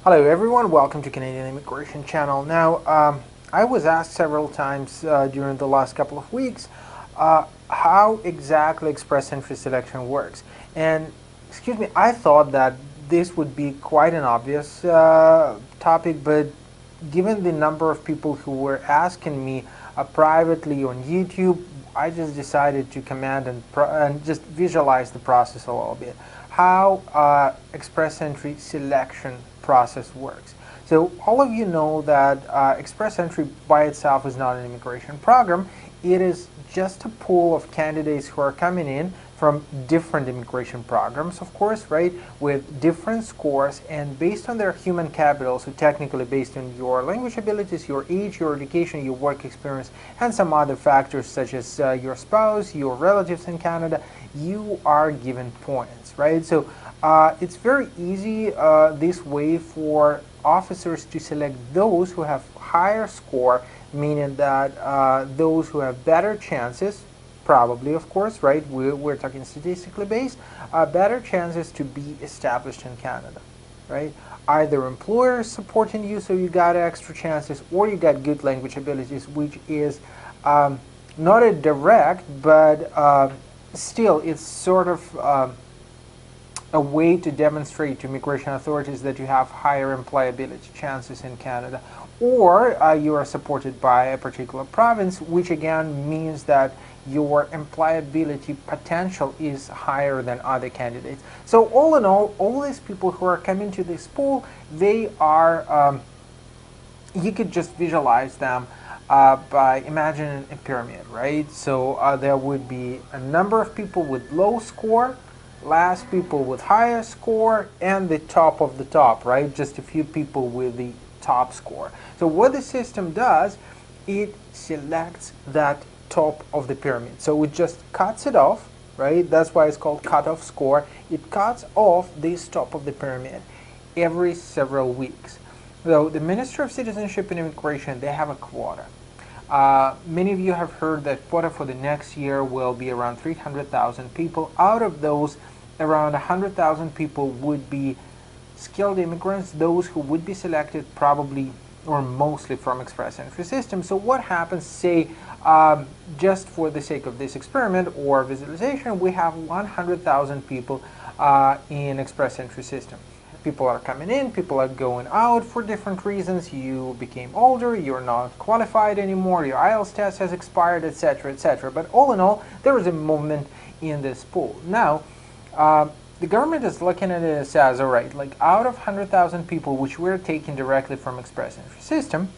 Hello everyone, welcome to Canadian Immigration Channel. Now, I was asked several times during the last couple of weeks how exactly express entry selection works. And, excuse me, I thought that this would be quite an obvious topic, but given the number of people who were asking me privately on YouTube, I just decided to command and just visualize the process a little bit. How express entry selection process works. So all of you know that express entry by itself is not an immigration program. It is just a pool of candidates who are coming in from different immigration programs, of course, right, with different scores and based on their human capital, so technically based on your language abilities, your age, your education, your work experience, and some other factors such as your spouse, your relatives in Canada, you are given points, right? So it's very easy this way for officers to select those who have higher score, meaning that those who have better chances, probably of course, right, we're talking statistically based, better chances to be established in Canada, right? Either employers supporting you so you got extra chances, or you got good language abilities, which is not a direct, but still it's sort of a way to demonstrate to immigration authorities that you have higher employability chances in Canada, or you are supported by a particular province, which again means that your employability potential is higher than other candidates. So all in all these people who are coming to this pool, they are, you could just visualize them by imagining a pyramid, right? So there would be a number of people with low score, last people with higher score, and the top of the top, right? Just a few people with the top score. So what the system does, it selects that top of the pyramid. So it just cuts it off, right? That's why it's called cutoff score. It cuts off this top of the pyramid every several weeks. So the Ministry of Citizenship and Immigration, they have a quota. Many of you have heard that quota for the next year will be around 300,000 people. Out of those, around 100,000 people would be skilled immigrants, those who would be selected probably or mostly from express entry system. So what happens, say, just for the sake of this experiment or visualization, we have 100,000 people in express entry system. People are coming in, people are going out for different reasons. You became older, you're not qualified anymore, your IELTS test has expired, etc., etc. But all in all, there is a movement in this pool. Now, the government is looking at it and says, all right, like out of 100,000 people which we're taking directly from express entry system,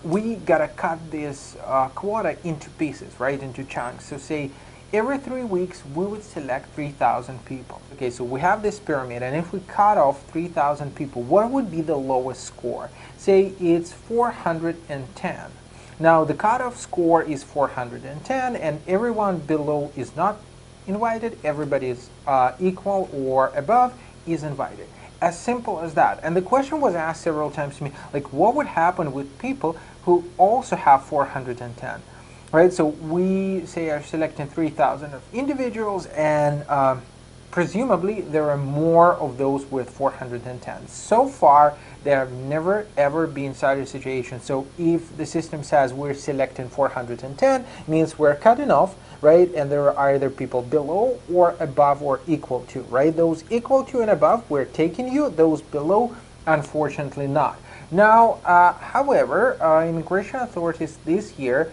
we gotta cut this quota into pieces, right, into chunks. So say every 3 weeks we would select 3,000 people. Okay, so we have this pyramid, and if we cut off 3,000 people, what would be the lowest score? Say it's 410. Now the cutoff score is 410, and everyone below is not invited. Everybody is equal or above is invited. As simple as that. And the question was asked several times to me, like, what would happen with people who also have 410? Right, so we say are selecting 3,000 of individuals, and presumably there are more of those with 410. So far, there have never ever been such a situation. So if the system says we're selecting 410, means we're cutting off, right? And there are either people below or above or equal to, right? Those equal to and above, we're taking you. Those below, unfortunately not. Now, however, immigration authorities this year,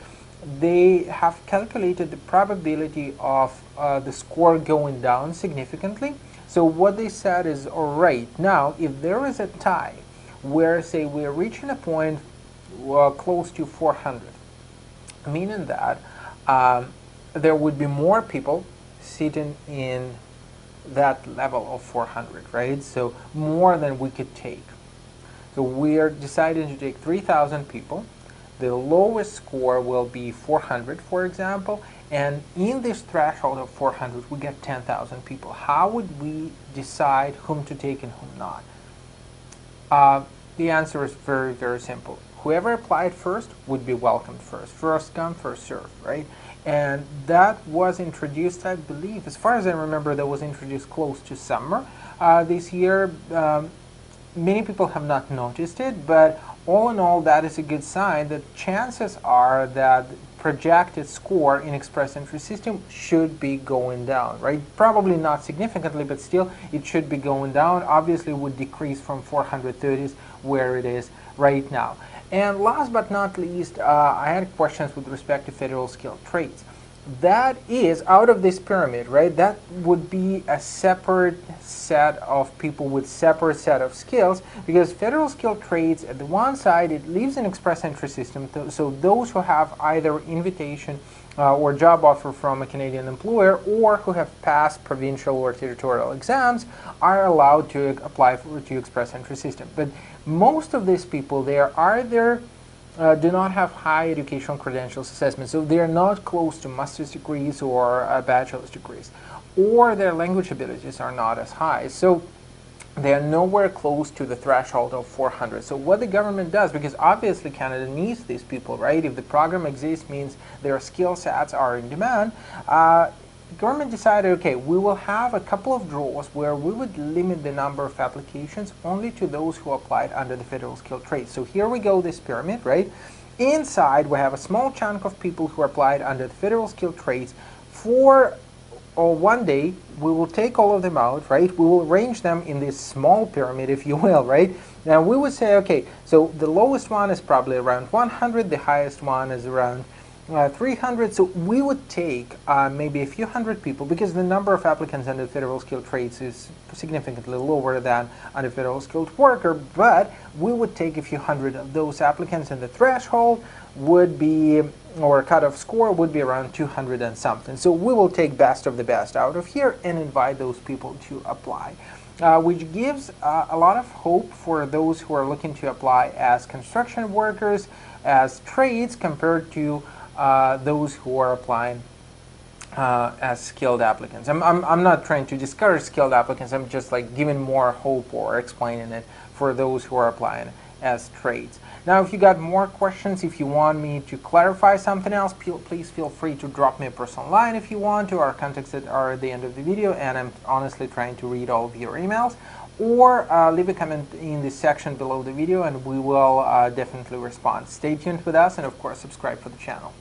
they have calculated the probability of the score going down significantly. So what they said is, all right, now if there is a tie where, say, we're reaching a point close to 400, meaning that there would be more people sitting in that level of 400, right? So more than we could take. So we are deciding to take 3,000 people. The lowest score will be 400, for example, and in this threshold of 400, we get 10,000 people. How would we decide whom to take and whom not? The answer is very, very simple. Whoever applied first would be welcomed first. First come, first serve, right? And that was introduced, I believe, as far as I remember, that was introduced close to summer this year. many people have not noticed it, but all in all, that is a good sign that chances are that projected score in express entry system should be going down, right? Probably not significantly, but still it should be going down. Obviously, it would decrease from 430s where it is right now. And last but not least, I had questions with respect to federal skilled trades. That is, out of this pyramid, right, that would be a separate set of people with separate set of skills, because federal skilled trades, at the one side, it leaves an express entry system, so those who have either invitation or job offer from a Canadian employer, or who have passed provincial or territorial exams, are allowed to apply to express entry system. But most of these people, they are either do not have high educational credentials assessment, so they are not close to master's degrees or bachelor's degrees, or their language abilities are not as high, so they are nowhere close to the threshold of 400. So what the government does, because obviously Canada needs these people, right? If the program exists, means their skill sets are in demand. Government decided, okay, we will have a couple of draws where we would limit the number of applications only to those who applied under the federal skilled trades. So here we go, this pyramid, right? Inside, we have a small chunk of people who applied under the federal skilled trades. For one day, we will take all of them out, right? We will arrange them in this small pyramid, if you will, right? Now we would say, okay, so the lowest one is probably around 100, the highest one is around 300, so we would take maybe a few hundred people, because the number of applicants under federal skilled trades is significantly lower than under federal skilled worker, but we would take a few hundred of those applicants, and the threshold would be, or cutoff score would be around 200 and something. So we will take best of the best out of here and invite those people to apply. Which gives a lot of hope for those who are looking to apply as construction workers, as trades, compared to those who are applying as skilled applicants. I'm not trying to discourage skilled applicants, I'm just like giving more hope or explaining it for those who are applying as trades. Now, if you got more questions, if you want me to clarify something else, please feel free to drop me a personal line if you want to. Our contacts that are at the end of the video, and I'm honestly trying to read all of your emails. Or leave a comment in the section below the video, and we will definitely respond. Stay tuned with us, and of course subscribe for the channel.